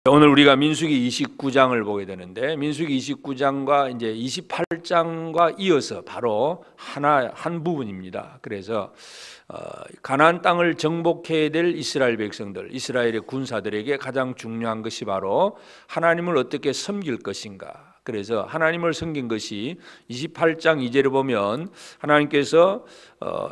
오늘 우리가 민수기 29장을 보게 되는데, 민수기 29장과 이제 28장과 이어서 바로 한 부분입니다. 그래서 가나안 땅을 정복해야 될 이스라엘 백성들, 이스라엘의 군사들에게 가장 중요한 것이 바로 하나님을 어떻게 섬길 것인가. 그래서 하나님을 섬긴 것이 28장 2절에 보면 하나님께서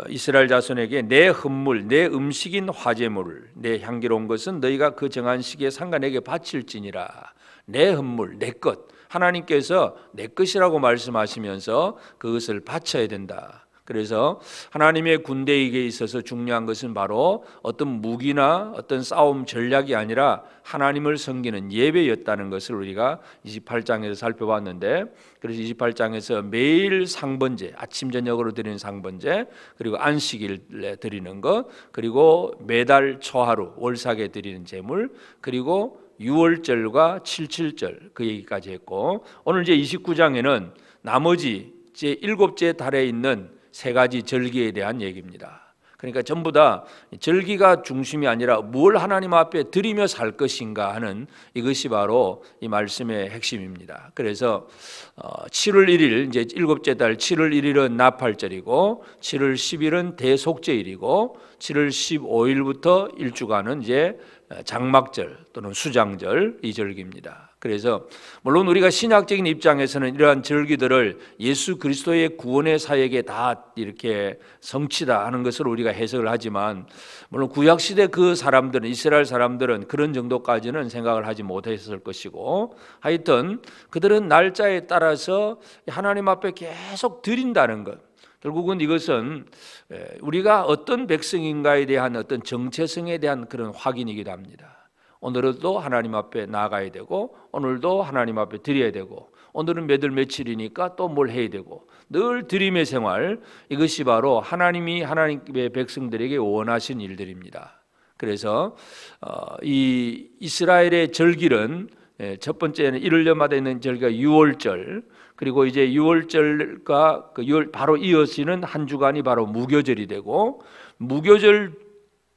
이스라엘 자손에게 내 헌물, 내 음식인 화제물을, 내 향기로운 것은 너희가 그 정한 시기에 상관에게 바칠지니라. 내 헌물, 내 것, 하나님께서 내 것이라고 말씀하시면서 그것을 바쳐야 된다. 그래서 하나님의 군대에게 있어서 중요한 것은 바로 어떤 무기나 어떤 싸움 전략이 아니라 하나님을 섬기는 예배였다는 것을 우리가 28장에서 살펴봤는데, 그래서 28장에서 매일 상번제, 아침 저녁으로 드리는 상번제, 그리고 안식일에 드리는 것, 그리고 매달 초하루 월삭에 드리는 제물, 그리고 유월절과 칠칠절, 그 얘기까지 했고, 오늘 이제 29장에는 나머지 제 7째 달에 있는 3가지 절기에 대한 얘기입니다. 그러니까 전부 다 절기가 중심이 아니라 뭘 하나님 앞에 드리며 살 것인가 하는, 이것이 바로 이 말씀의 핵심입니다. 그래서 7월 1일, 이제 7째 달 7월 1일은 나팔절이고, 7월 10일은 대속죄일이고, 7월 15일부터 일주간은 이제 장막절 또는 수장절, 이 절기입니다. 그래서 물론 우리가 신약적인 입장에서는 이러한 절기들을 예수 그리스도의 구원의 사역에 다 이렇게 성취다 하는 것을 우리가 해석을 하지만, 물론 구약시대 그 사람들은, 이스라엘 사람들은 그런 정도까지는 생각을 하지 못했을 것이고, 하여튼 그들은 날짜에 따라서 하나님 앞에 계속 드린다는 것, 결국은 이것은 우리가 어떤 백성인가에 대한 어떤 정체성에 대한 그런 확인이기도 합니다. 오늘도 하나님 앞에 나가야 되고, 오늘도 하나님 앞에 드려야 되고, 오늘은 몇 월 며칠이니까 또 뭘 해야 되고, 늘 드림의 생활, 이것이 바로 하나님이 하나님의 백성들에게 원하신 일들입니다. 그래서 이 이스라엘의 절기는 첫 번째는 1월마다 있는 절기가 유월절, 그리고 이제 유월절과 그 바로 이어지는 한 주간이 바로 무교절이 되고, 무교절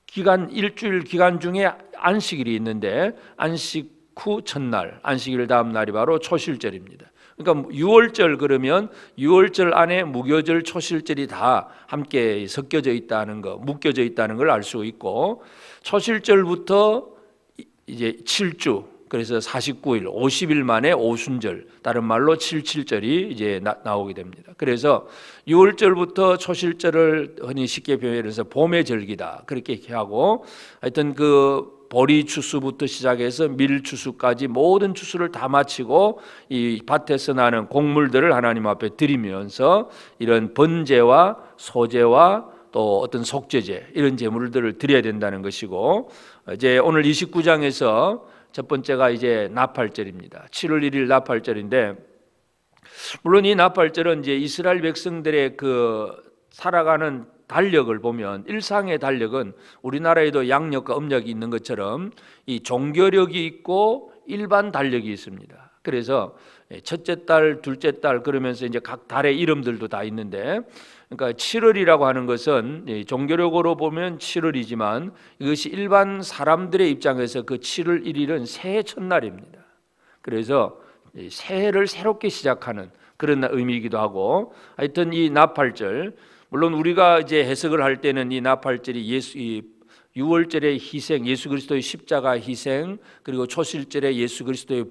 기간, 일주일 기간 중에 안식일이 있는데, 안식 후 첫날, 안식일 다음 날이 바로 초실절입니다. 그러니까 유월절, 그러면 유월절 안에 무교절, 초실절이 다 함께 섞여져 있다는 거, 묶여져 있다는 걸 알 수 있고, 초실절부터 이제 7주, 그래서 49일, 50일 만에 오순절, 다른 말로 칠칠절이 이제 나오게 됩니다. 그래서 6월절부터 초실절을 흔히 쉽게 표현해서 봄의 절기다, 그렇게 하고, 하여튼 그 보리 추수부터 시작해서 밀 추수까지 모든 추수를 다 마치고 이 밭에서 나는 곡물들을 하나님 앞에 드리면서 이런 번제와 소제와 또 어떤 속죄제, 이런 제물들을 드려야 된다는 것이고, 이제 오늘 29장에서 첫 번째가 이제 나팔절입니다. 7월 1일 나팔절인데, 물론 이 나팔절은 이제 이스라엘 백성들의 그 살아가는 달력을 보면, 일상의 달력은 우리나라에도 양력과 음력이 있는 것처럼 이 종교력이 있고 일반 달력이 있습니다. 그래서 첫째 달, 둘째 달 그러면서 이제 각 달의 이름들도 다 있는데, 그러니까 7월이라고 하는 것은 종교력으로 보면 7월이지만 이것이 일반 사람들의 입장에서 그 7월 1일은 새해 첫날입니다. 그래서 새해를 새롭게 시작하는 그런 의미이기도 하고, 하여튼 이 나팔절, 물론 우리가 이제 해석을 할 때는 이 나팔절이 이 6월절의 희생, 예수 그리스도의 십자가 희생, 그리고 초실절의 예수 그리스도의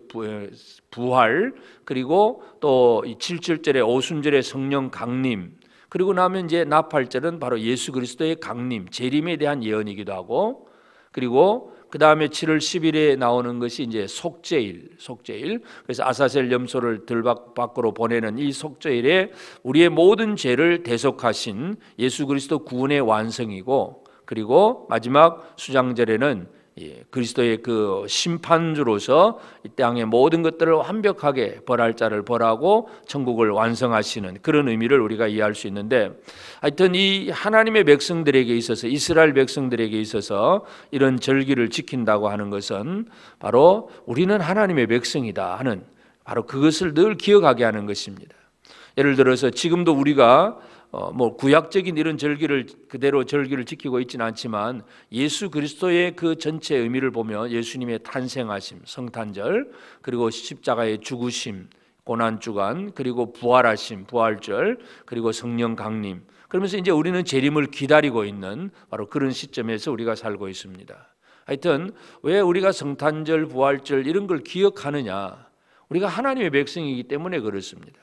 부활, 그리고 또 7절의 오순절의 성령 강림, 그리고 나면 이제 나팔절은 바로 예수 그리스도의 강림, 재림에 대한 예언이기도 하고, 그리고 그 다음에 7월 10일에 나오는 것이 이제 속죄일. 그래서 아사셀 염소를 들 밖으로 보내는 이 속죄일에 우리의 모든 죄를 대속하신 예수 그리스도 구원의 완성이고, 그리고 마지막 수장절에는 그리스도의 그 심판주로서 이 땅의 모든 것들을 완벽하게 벌할 자를 벌하고 천국을 완성하시는 그런 의미를 우리가 이해할 수 있는데, 하여튼 이 하나님의 백성들에게 있어서, 이스라엘 백성들에게 있어서 이런 절기를 지킨다고 하는 것은 바로 우리는 하나님의 백성이다 하는, 바로 그것을 늘 기억하게 하는 것입니다. 예를 들어서 지금도 우리가 뭐 구약적인 이런 절기를 그대로 절기를 지키고 있지는 않지만 예수 그리스도의 그 전체 의미를 보면 예수님의 탄생하심, 성탄절, 그리고 십자가의 죽으심, 고난주간, 그리고 부활하심, 부활절, 그리고 성령 강림, 그러면서 이제 우리는 재림을 기다리고 있는 바로 그런 시점에서 우리가 살고 있습니다. 하여튼 왜 우리가 성탄절, 부활절 이런 걸 기억하느냐? 우리가 하나님의 백성이기 때문에 그렇습니다.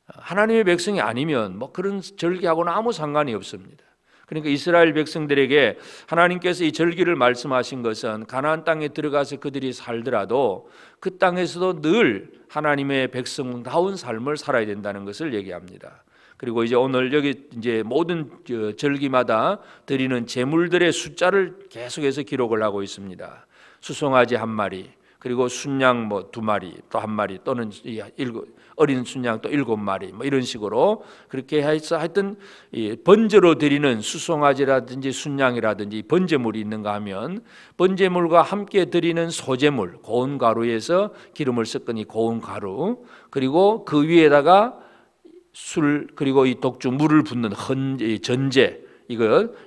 하나님의 백성이 아니면 뭐 그런 절기하고는 아무 상관이 없습니다. 그러니까 이스라엘 백성들에게 하나님께서 이 절기를 말씀하신 것은 가나안 땅에 들어가서 그들이 살더라도 그 땅에서도 늘 하나님의 백성다운 삶을 살아야 된다는 것을 얘기합니다. 그리고 이제 오늘 여기 이제 모든 절기마다 드리는 제물들의 숫자를 계속해서 기록을 하고 있습니다. 수송아지 1마리, 그리고 순양 뭐 2마리, 또 1마리, 또는 어린 순양 또 7마리, 뭐 이런 식으로 그렇게 해서 하여튼 번제로 드리는 수송아지라든지 순양이라든지 번제물이 있는가 하면 번제물과 함께 드리는 소제물, 고운 가루에서 기름을 섞은 이 고운 가루, 그리고 그 위에다가 술, 그리고 이 독주 물을 붓는 전제,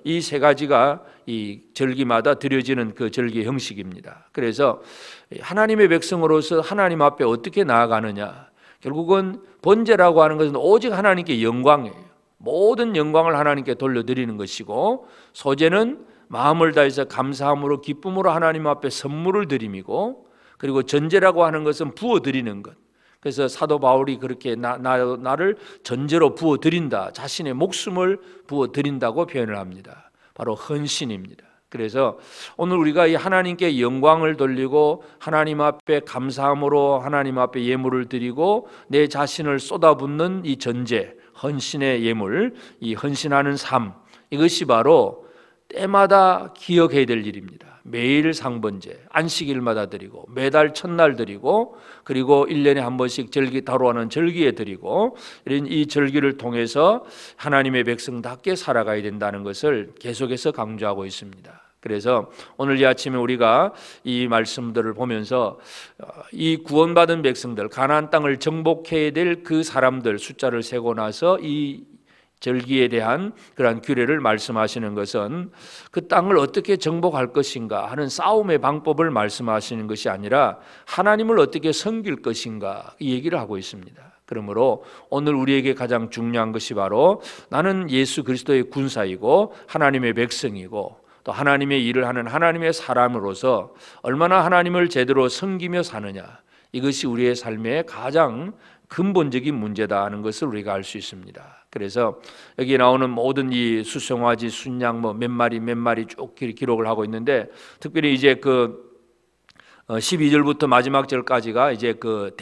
이 세 가지가 이 절기마다 드려지는 그 절기 형식입니다. 그래서 하나님의 백성으로서 하나님 앞에 어떻게 나아가느냐? 결국은 번제라고 하는 것은 오직 하나님께 영광이에요. 모든 영광을 하나님께 돌려드리는 것이고, 소제는 마음을 다해서 감사함으로 기쁨으로 하나님 앞에 선물을 드림이고, 그리고 전제라고 하는 것은 부어드리는 것. 그래서 사도 바울이 그렇게 나를 전제로 부어드린다, 자신의 목숨을 부어드린다고 표현을 합니다. 바로 헌신입니다. 그래서 오늘 우리가 이 하나님께 영광을 돌리고 하나님 앞에 감사함으로 하나님 앞에 예물을 드리고 내 자신을 쏟아붓는 이 전제, 헌신의 예물, 이 헌신하는 삶, 이것이 바로 때마다 기억해야 될 일입니다. 매일 상번제, 안식일마다 드리고 매달 첫날 드리고 그리고 1년에 한 번씩 절기 다루어하는 절기에 드리고 이런 이 절기를 통해서 하나님의 백성답게 살아가야 된다는 것을 계속해서 강조하고 있습니다. 그래서 오늘 이 아침에 우리가 이 말씀들을 보면서 이 구원받은 백성들, 가나안 땅을 정복해야 될 그 사람들 숫자를 세고 나서 이 절기에 대한 그러한 규례를 말씀하시는 것은 그 땅을 어떻게 정복할 것인가 하는 싸움의 방법을 말씀하시는 것이 아니라 하나님을 어떻게 섬길 것인가 이 얘기를 하고 있습니다. 그러므로 오늘 우리에게 가장 중요한 것이 바로 나는 예수 그리스도의 군사이고 하나님의 백성이고 또 하나님의 일을 하는 하나님의 사람으로서 얼마나 하나님을 제대로 섬기며 사느냐, 이것이 우리의 삶의 가장 근본적인 문제다 하는 것을 우리가 알 수 있습니다. 그래서 여기 나오는 모든 이 수송아지, 순양 뭐 몇 마리 쭉 기록을 하고 있는데, 특별히 이제 그 12절부터 마지막 절까지가 이제 그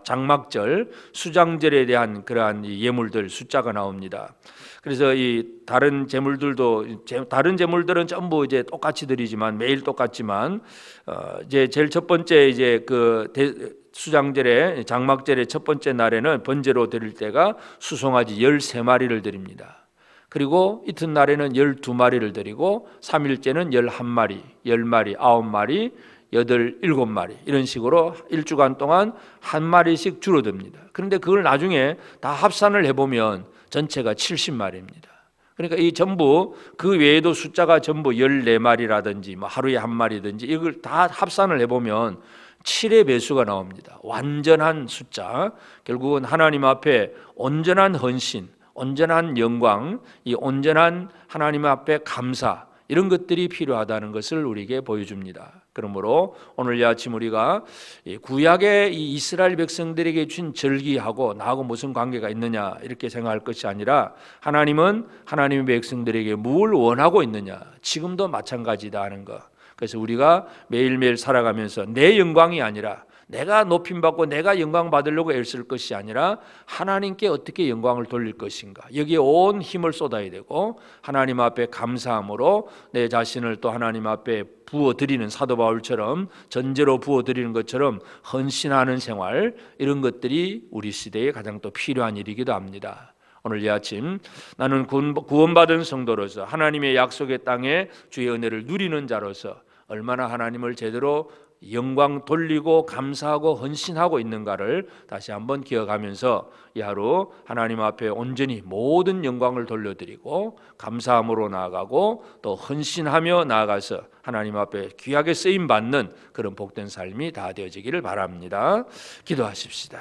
장막절, 수장절에 대한 그러한 예물들 숫자가 나옵니다. 그래서 이 다른 제물들은 전부 이제 똑같이 드리지만 매일 똑같지만 이제 제일 첫 번째 이제 그 수장절에 장막절의 첫 번째 날에는 번제로 드릴 때가 수송아지 13마리를 드립니다. 그리고 이튿날에는 12마리를 드리고 3일째는 11마리, 10마리, 9마리, 8, 7마리 이런 식으로 일주간 동안 한 마리씩 줄어듭니다. 그런데 그걸 나중에 다 합산을 해보면 전체가 70마리입니다. 그러니까 이 전부 그 외에도 숫자가 전부 14마리라든지 뭐 하루에 한 마리든지 이걸 다 합산을 해보면 7의 배수가 나옵니다. 완전한 숫자, 결국은 하나님 앞에 온전한 헌신, 온전한 영광, 이 온전한 하나님 앞에 감사, 이런 것들이 필요하다는 것을 우리에게 보여줍니다. 그러므로 오늘 이 아침 우리가 구약의 이 이스라엘 백성들에게 준 절기하고 나하고 무슨 관계가 있느냐 이렇게 생각할 것이 아니라 하나님은 하나님의 백성들에게 뭘 원하고 있느냐, 지금도 마찬가지다 하는 것. 그래서 우리가 매일매일 살아가면서 내 영광이 아니라 내가 높임받고 내가 영광 받으려고 애쓸 것이 아니라 하나님께 어떻게 영광을 돌릴 것인가, 여기에 온 힘을 쏟아야 되고 하나님 앞에 감사함으로 내 자신을 또 하나님 앞에 부어드리는, 사도 바울처럼 전제로 부어드리는 것처럼 헌신하는 생활, 이런 것들이 우리 시대에 가장 또 필요한 일이기도 합니다. 오늘 이 아침 나는 구원받은 성도로서 하나님의 약속의 땅에 주의 은혜를 누리는 자로서 얼마나 하나님을 제대로 영광 돌리고 감사하고 헌신하고 있는가를 다시 한번 기억하면서 이 하루 하나님 앞에 온전히 모든 영광을 돌려드리고 감사함으로 나아가고 또 헌신하며 나아가서 하나님 앞에 귀하게 쓰임 받는 그런 복된 삶이 다 되어지기를 바랍니다. 기도하십시다.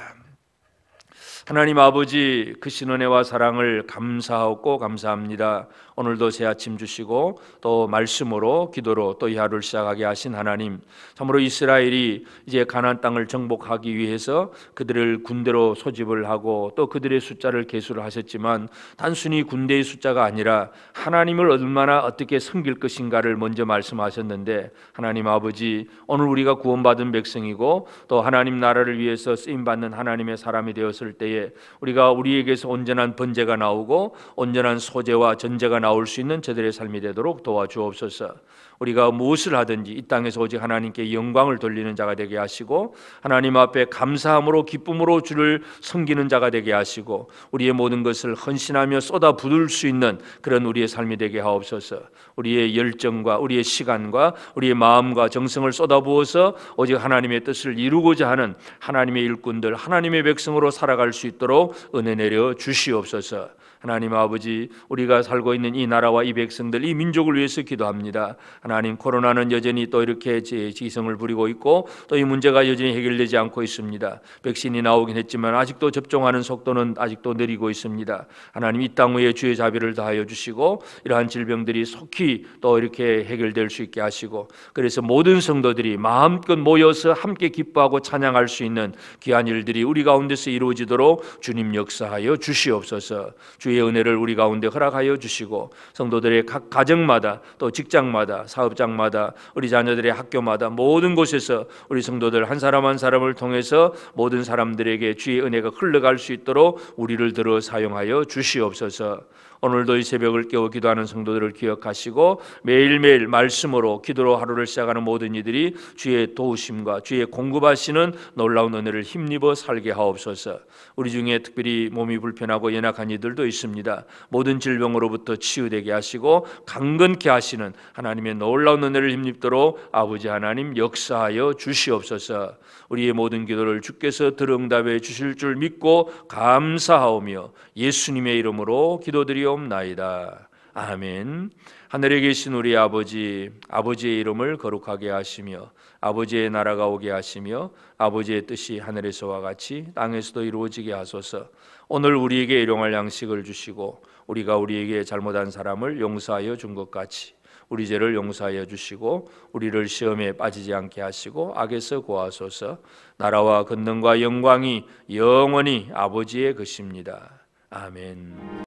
하나님 아버지, 크신 은혜와 사랑을 감사하고 감사합니다. 오늘도 새 아침 주시고 또 말씀으로 기도로 또 이 하루를 시작하게 하신 하나님, 참으로 이스라엘이 이제 가나안 땅을 정복하기 위해서 그들을 군대로 소집을 하고 또 그들의 숫자를 계수를 하셨지만 단순히 군대의 숫자가 아니라 하나님을 얼마나 어떻게 섬길 것인가를 먼저 말씀하셨는데, 하나님 아버지, 오늘 우리가 구원받은 백성이고 또 하나님 나라를 위해서 쓰임받는 하나님의 사람이 되었을 때에 우리가 우리에게서 온전한 번제가 나오고 온전한 소제와 전제가 나올 수 있는 저들의 삶이 되도록 도와주옵소서. 우리가 무엇을 하든지 이 땅에서 오직 하나님께 영광을 돌리는 자가 되게 하시고 하나님 앞에 감사함으로 기쁨으로 주를 섬기는 자가 되게 하시고 우리의 모든 것을 헌신하며 쏟아부을 수 있는 그런 우리의 삶이 되게 하옵소서. 우리의 열정과 우리의 시간과 우리의 마음과 정성을 쏟아부어서 오직 하나님의 뜻을 이루고자 하는 하나님의 일꾼들, 하나님의 백성으로 살아갈 수 있도록 은혜 내려 주시옵소서. 하나님 아버지, 우리가 살고 있는 이 나라와 이 백성들, 이 민족을 위해서 기도합니다. 하나님, 코로나는 여전히 또 이렇게 지성을 부리고 있고 또 이 문제가 여전히 해결되지 않고 있습니다. 백신이 나오긴 했지만 아직도 접종하는 속도는 아직도 느리고 있습니다. 하나님, 이 땅 위에 주의 자비를 다하여 주시고 이러한 질병들이 속히 또 이렇게 해결될 수 있게 하시고, 그래서 모든 성도들이 마음껏 모여서 함께 기뻐하고 찬양할 수 있는 귀한 일들이 우리 가운데서 이루어지도록 주님 역사하여 주시옵소서. 주의 은혜를 우리 가운데 허락하여 주시고 성도들의 각 가정마다 또 직장마다 사업장마다 우리 자녀들의 학교마다 모든 곳에서 우리 성도들 한 사람 한 사람을 통해서 모든 사람들에게 주의 은혜가 흘러갈 수 있도록 우리를 들어 사용하여 주시옵소서. 오늘도 이 새벽을 깨워 기도하는 성도들을 기억하시고 매일매일 말씀으로 기도로 하루를 시작하는 모든 이들이 주의 도우심과 주의 공급하시는 놀라운 은혜를 힘입어 살게 하옵소서. 우리 중에 특별히 몸이 불편하고 연약한 이들도 있습니다. 모든 질병으로부터 치유되게 하시고 강건케 하시는 하나님의 놀라운 은혜를 힘입도록 아버지 하나님 역사하여 주시옵소서. 우리의 모든 기도를 주께서 들응답해 주실 줄 믿고 감사하오며 예수님의 이름으로 기도드리옵나이다. 아멘. 하늘에 계신 우리 아버지, 아버지의 이름을 거룩하게 하시며 아버지의 나라가 오게 하시며 아버지의 뜻이 하늘에서와 같이 땅에서도 이루어지게 하소서. 오늘 우리에게 일용할 양식을 주시고 우리가 우리에게 잘못한 사람을 용서하여 준 것 같이 우리 죄를 용서하여 주시고 우리를 시험에 빠지지 않게 하시고 악에서 구하소서. 나라와 권능과 영광이 영원히 아버지의 것입니다. 아멘.